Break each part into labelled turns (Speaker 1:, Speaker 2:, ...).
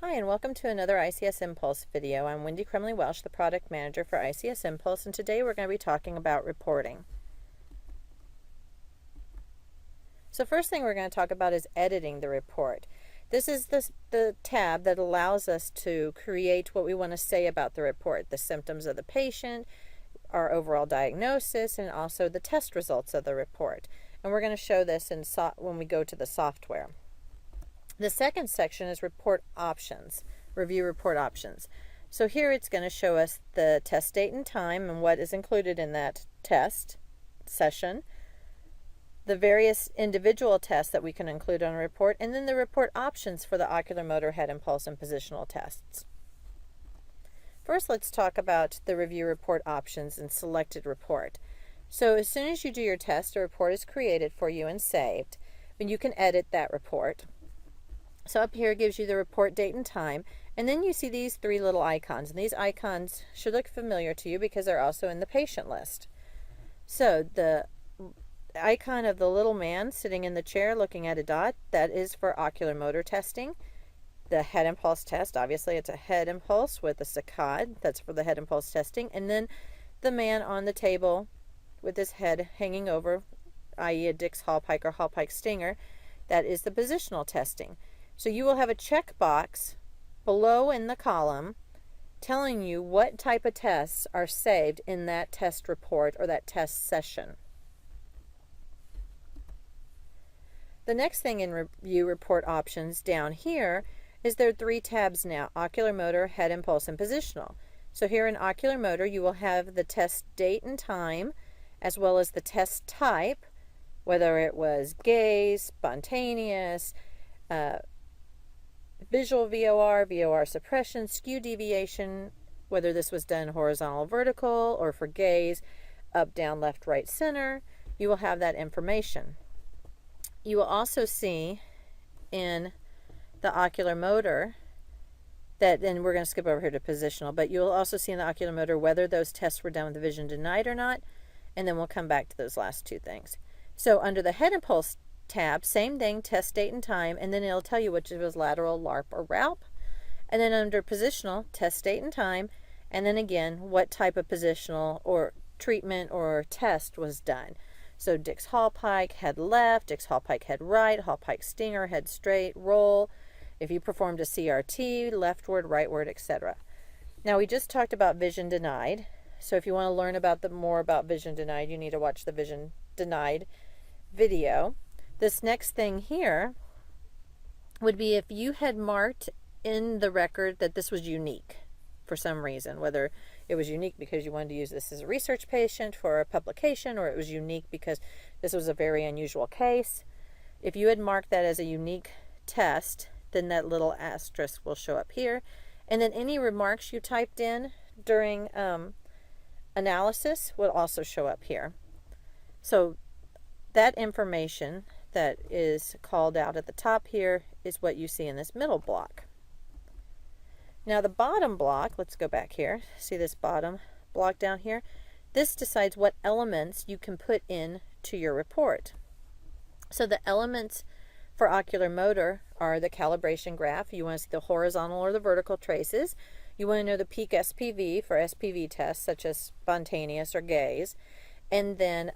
Speaker 1: Hi, and welcome to another ICS Impulse video. I'm Wendy Crumley Welsh, the product manager for ICS Impulse, and today we're going to be talking about reporting. So first thing we're going to talk about is editing the report. This is the tab that allows us to create what we want to say about the report, the symptoms of the patient, our overall diagnosis, and also the test results of the report. And we're going to show this when we go to the software. The second section is report options, review report options. So here it's going to show us the test date and time and what is included in that test session, the various individual tests that we can include on a report, and then the report options for the ocular, motor, head impulse, and positional tests. First, let's talk about the review report options and selected report. So as soon as you do your test, a report is created for you and saved, and you can edit that report. So up here it gives you the report date and time, and then you see these three little icons, and these icons should look familiar to you because they're also in the patient list. So the icon of the little man sitting in the chair looking at a dot, that is for ocular motor testing. The head impulse test, obviously it's a head impulse with a saccade, that's for the head impulse testing. And then the man on the table with his head hanging over, i.e. a Dix Hallpike or Hallpike Stinger, that is the positional testing. So you will have a checkbox below in the column telling you what type of tests are saved in that test report or that test session. The next thing in review report options down here is there are three tabs now: ocular, motor, head impulse, and positional. So here in ocular motor you will have the test date and time as well as the test type, whether it was gaze, spontaneous, visual VOR, VOR suppression, skew deviation, whether this was done horizontal, vertical, or for gaze, up, down, left, right, center. You will have that information. You will also see in the ocular motor that, and we're going to skip over here to positional, but you'll also see in the ocular motor whether those tests were done with the vision denied or not, and then we'll come back to those last two things. So under the head impulse tab, same thing, test date and time, and then it'll tell you which was lateral, LARP, or RALP. And then under positional, test date and time, and then again what type of positional or treatment or test was done. So Dix Hallpike, head left; Dix Hallpike, head right; Hallpike Stinger, head straight, roll. If you performed a CRT, leftward, rightward, etc. Now we just talked about vision denied, so if you want to learn more about vision denied, you need to watch the vision denied video. This next thing here would be if you had marked in the record that this was unique for some reason, whether it was unique because you wanted to use this as a research patient for a publication, or it was unique because this was a very unusual case. If you had marked that as a unique test, then that little asterisk will show up here. And then any remarks you typed in during analysis will also show up here. So that information that is called out at the top here is what you see in this middle block. Now the bottom block, let's go back here, see this bottom block down here? This decides what elements you can put in to your report. So the elements for ocular motor are the calibration graph. You want to see the horizontal or the vertical traces. You want to know the peak SPV for SPV tests such as spontaneous or gaze, and then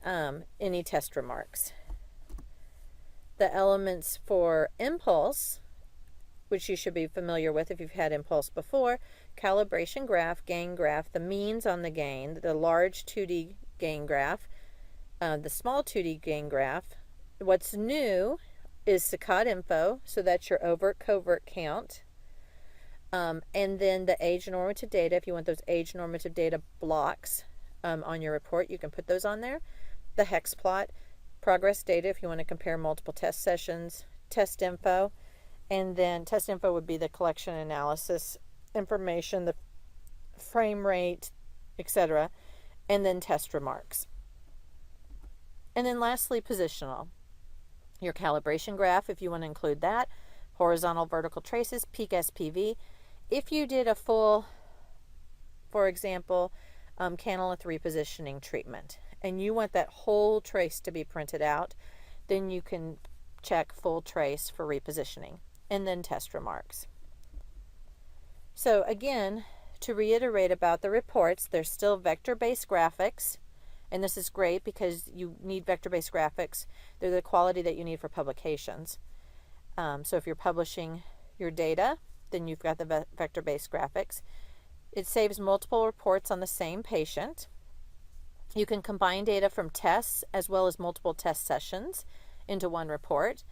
Speaker 1: any test remarks. The elements for impulse, which you should be familiar with if you've had impulse before: calibration graph, gain graph, the means on the gain, the large 2D gain graph, the small 2D gain graph. What's new is saccade info, so that's your overt covert count, and then the age normative data. If you want those age normative data blocks on your report, you can put those on there. The hex plot, progress data if you want to compare multiple test sessions, test info, and then test info would be the collection analysis information, the frame rate, etc., and then test remarks. And then lastly, positional. Your calibration graph, if you want to include that, horizontal, vertical traces, peak SPV. If you did a full, for example, canalith repositioning treatment, and you want that whole trace to be printed out, then you can check full trace for repositioning, and then test remarks. So again, to reiterate about the reports, there's still vector-based graphics, and this is great because you need vector-based graphics. They're the quality that you need for publications. So if you're publishing your data, then you've got the vector-based graphics. It saves multiple reports on the same patient. You can combine data from tests as well as multiple test sessions into one report.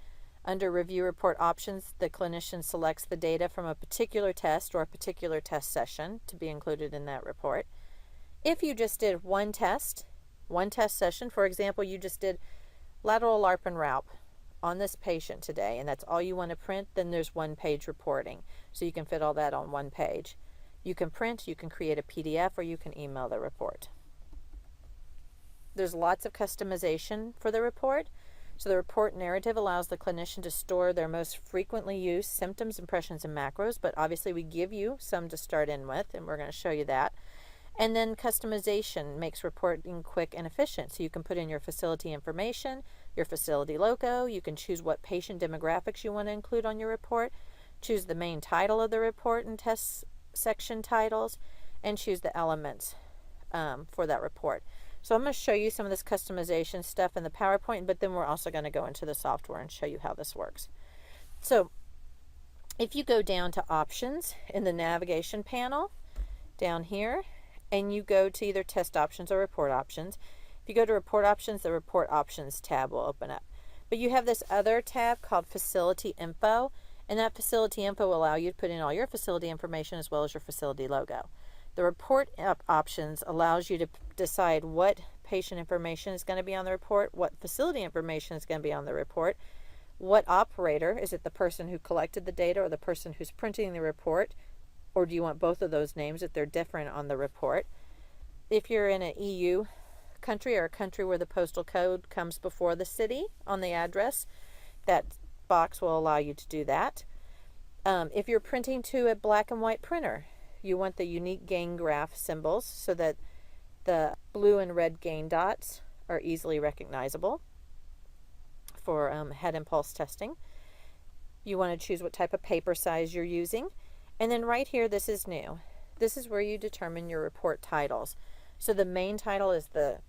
Speaker 1: Under review report options, the clinician selects the data from a particular test or a particular test session to be included in that report. If you just did one test session, for example, you just did lateral LARP and RALP on this patient today, and that's all you want to print, then there's one-page reporting. So you can fit all that on one page. You can print, you can create a PDF, or you can email the report. There's lots of customization for the report. So the report narrative allows the clinician to store their most frequently used symptoms, impressions, and macros, but obviously we give you some to start in with, and we're going to show you that. And then customization makes reporting quick and efficient. So you can put in your facility information, your facility logo, you can choose what patient demographics you want to include on your report, choose the main title of the report and test section titles, and choose the elements for that report. So I'm going to show you some of this customization stuff in the PowerPoint, but then we're also going to go into the software and show you how this works. So if you go down to options in the navigation panel down here, and you go to either test options or report options, if you go to report options, the report options tab will open up. But you have this other tab called facility info, and that facility info will allow you to put in all your facility information as well as your facility logo. The report options allows you to decide what patient information is going to be on the report, what facility information is going to be on the report, what operator, is it the person who collected the data or the person who's printing the report, or do you want both of those names if they're different on the report? If you're in an EU country or a country where the postal code comes before the city on the address, that box will allow you to do that. If you're printing to a black and white printer, you want the unique gain graph symbols so that the blue and red gain dots are easily recognizable for head and pulse testing. You want to choose what type of paper size you're using. And then right here, this is new. This is where you determine your report titles. So the main title is the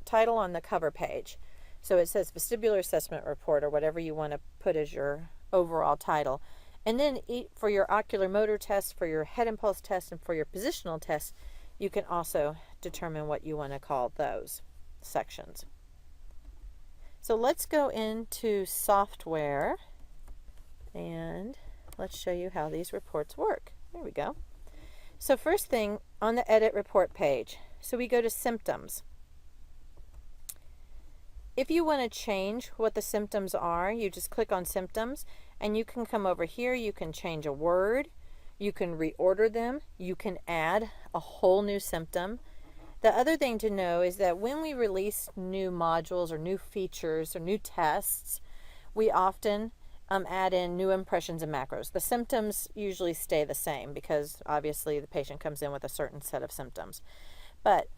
Speaker 1: title on the cover page. So it says vestibular assessment report or whatever you want to put as your overall title. And then for your ocular motor test, for your head and pulse test, and for your positional test, you can also determine what you want to call those sections. So let's go into software and let's show you how these reports work. There we go. So first thing on the edit report page, so we go to symptoms. If you want to change what the symptoms are, you just click on symptoms and you can come over here, you can change a word, you can reorder them, you can add a whole new symptom. The other thing to know is that when we release new modules or new features or new tests, we often add in new impressions and macros. The symptoms usually stay the same because obviously the patient comes in with a certain set of symptoms. But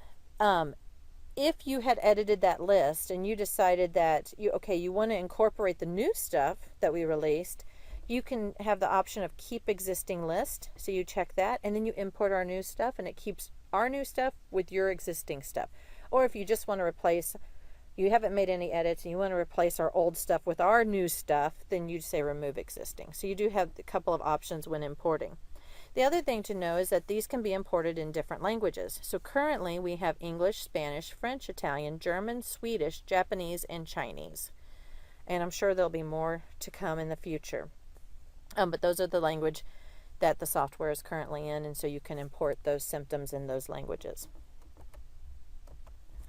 Speaker 1: if you had edited that list and you decided that you want to incorporate the new stuff that we released, you can have the option of keep existing list. So you check that and then you import our new stuff and it keeps our new stuff with your existing stuff. Or if you just want to replace, you haven't made any edits and you want to replace our old stuff with our new stuff, then you say remove existing. So you do have a couple of options when importing. The other thing to know is that these can be imported in different languages. So currently we have English, Spanish, French, Italian, German, Swedish, Japanese, and Chinese. And I'm sure there'll be more to come in the future. But those are the language that the software is currently in, and so you can import those symptoms in those languages.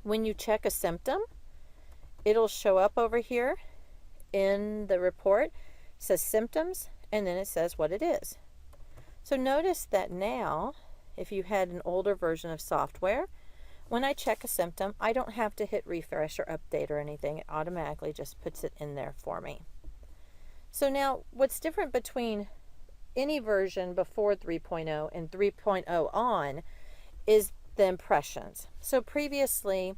Speaker 1: When you check a symptom, it'll show up over here in the report. It says symptoms, and then it says what it is. So notice that now, if you had an older version of software, when I check a symptom, I don't have to hit refresh or update or anything. It automatically just puts it in there for me. So now, what's different between any version before 3.0 and 3.0 on is the impressions. So previously,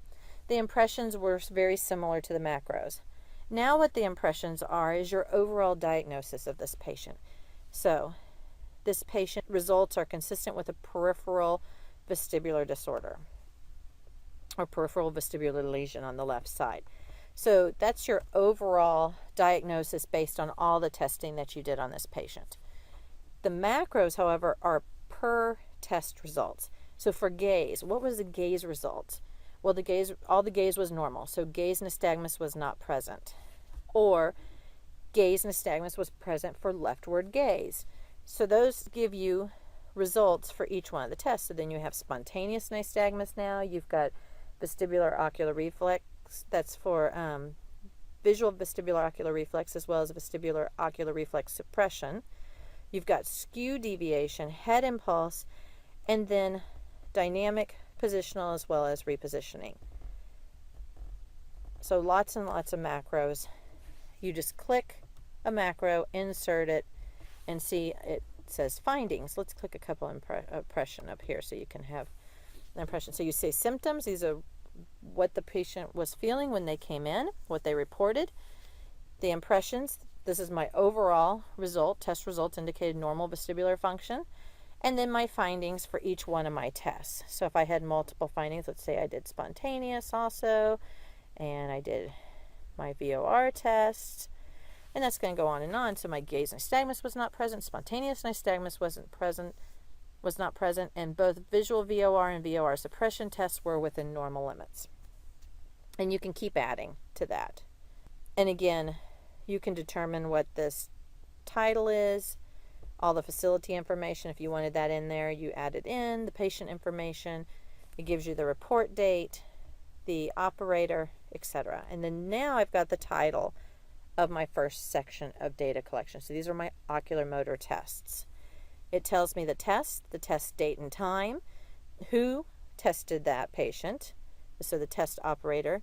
Speaker 1: the impressions were very similar to the macros. Now what the impressions are is your overall diagnosis of this patient. So this patient results are consistent with a peripheral vestibular disorder or peripheral vestibular lesion on the left side. So that's your overall diagnosis based on all the testing that you did on this patient. The macros, however, are per test results. So for gaze, what was the gaze result? Well, all the gaze was normal. So gaze nystagmus was not present. Or gaze nystagmus was present for leftward gaze. So those give you results for each one of the tests. So then you have spontaneous nystagmus now. You've got vestibular ocular reflex. That's for visual vestibular ocular reflex as well as vestibular ocular reflex suppression. You've got skew deviation, head impulse, and then dynamic positional as well as repositioning. So lots and lots of macros. You just click a macro, insert it, and see it says findings. Let's click a couple impression up here so you can have an impression. So you say symptoms. These are what the patient was feeling when they came in, what they reported. The impressions, this is my overall result. Test results indicated normal vestibular function. And then my findings for each one of my tests. So if I had multiple findings, let's say I did spontaneous also, and I did my VOR test, and that's going to go on and on. So my gaze nystagmus was not present, spontaneous nystagmus was not present, and both visual VOR and VOR suppression tests were within normal limits. And you can keep adding to that. And again, you can determine what this title is, all the facility information. If you wanted that in there, you add it in, the patient information. It gives you the report date, the operator, etc. And then now I've got the title of my first section of data collection. So these are my ocular motor tests. It tells me the test date and time, who tested that patient, so the test operator,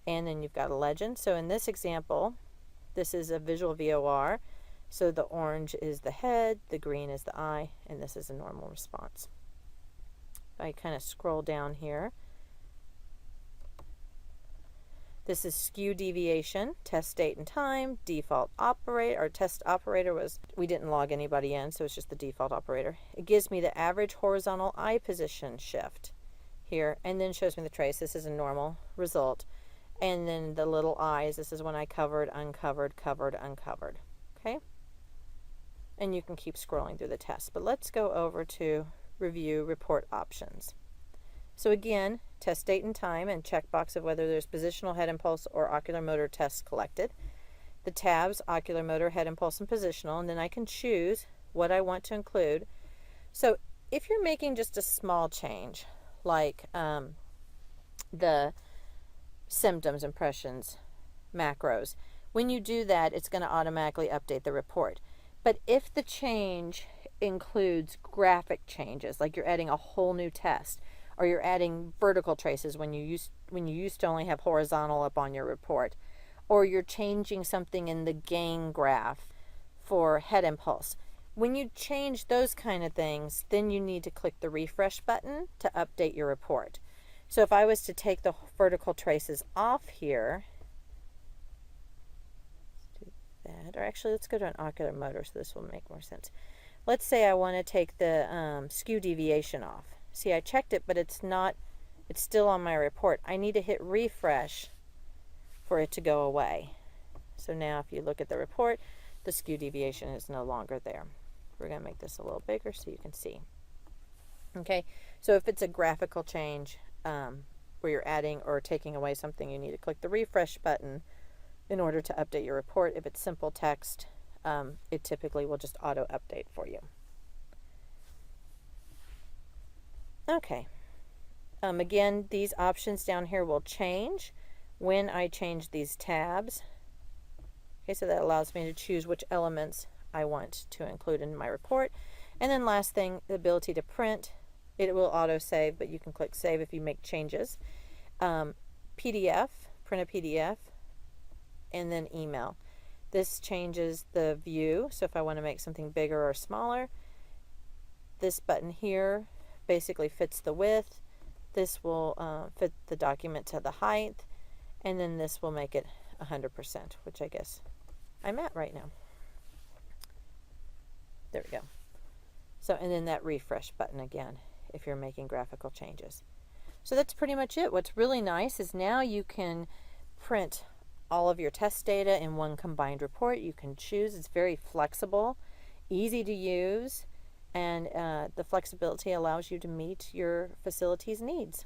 Speaker 1: and then you've got a legend. So in this example, this is a visual VOR. So the orange is the head, the green is the eye, and this is a normal response. If I kind of scroll down here, this is skew deviation, test date and time, default operator, or test operator was, we didn't log anybody in, so it's just the default operator. It gives me the average horizontal eye position shift here, and then shows me the trace. This is a normal result. And then the little eyes, this is when I covered, uncovered, covered, uncovered. Okay? And you can keep scrolling through the test. But let's go over to review report options. So again, test date and time and checkbox of whether there's positional head impulse or ocular motor tests collected. The tabs, ocular motor, head impulse, and positional, and then I can choose what I want to include. So if you're making just a small change, like the symptoms, impressions, macros, when you do that, it's going to automatically update the report. But if the change includes graphic changes, like you're adding a whole new test, or you're adding vertical traces when you used to only have horizontal up on your report, or you're changing something in the gain graph for head impulse. When you change those kind of things, then you need to click the refresh button to update your report. So if I was to take the vertical traces off here, let's do that, or actually let's go to an ocular motor so this will make more sense. Let's say I want to take the skew deviation off. See, I checked it, but it's still on my report. I need to hit refresh for it to go away. So now if you look at the report, the skew deviation is no longer there. We're going to make this a little bigger so you can see. Okay, so if it's a graphical change where you're adding or taking away something, you need to click the refresh button in order to update your report. If it's simple text, it typically will just auto update for you. Okay, again, these options down here will change when I change these tabs. Okay, so that allows me to choose which elements I want to include in my report. And then last thing, the ability to print. It will auto save, but you can click save if you make changes. PDF, print a PDF, and then email. This changes the view, so if I want to make something bigger or smaller, this button here basically fits the width. This will fit the document to the height, and then this will make it 100%, which I guess I'm at right now. There we go. So, and then that refresh button again if you're making graphical changes. So that's pretty much it. What's really nice is now you can print all of your test data in one combined report. You can choose. It's very flexible, easy to use, and the flexibility allows you to meet your facility's needs.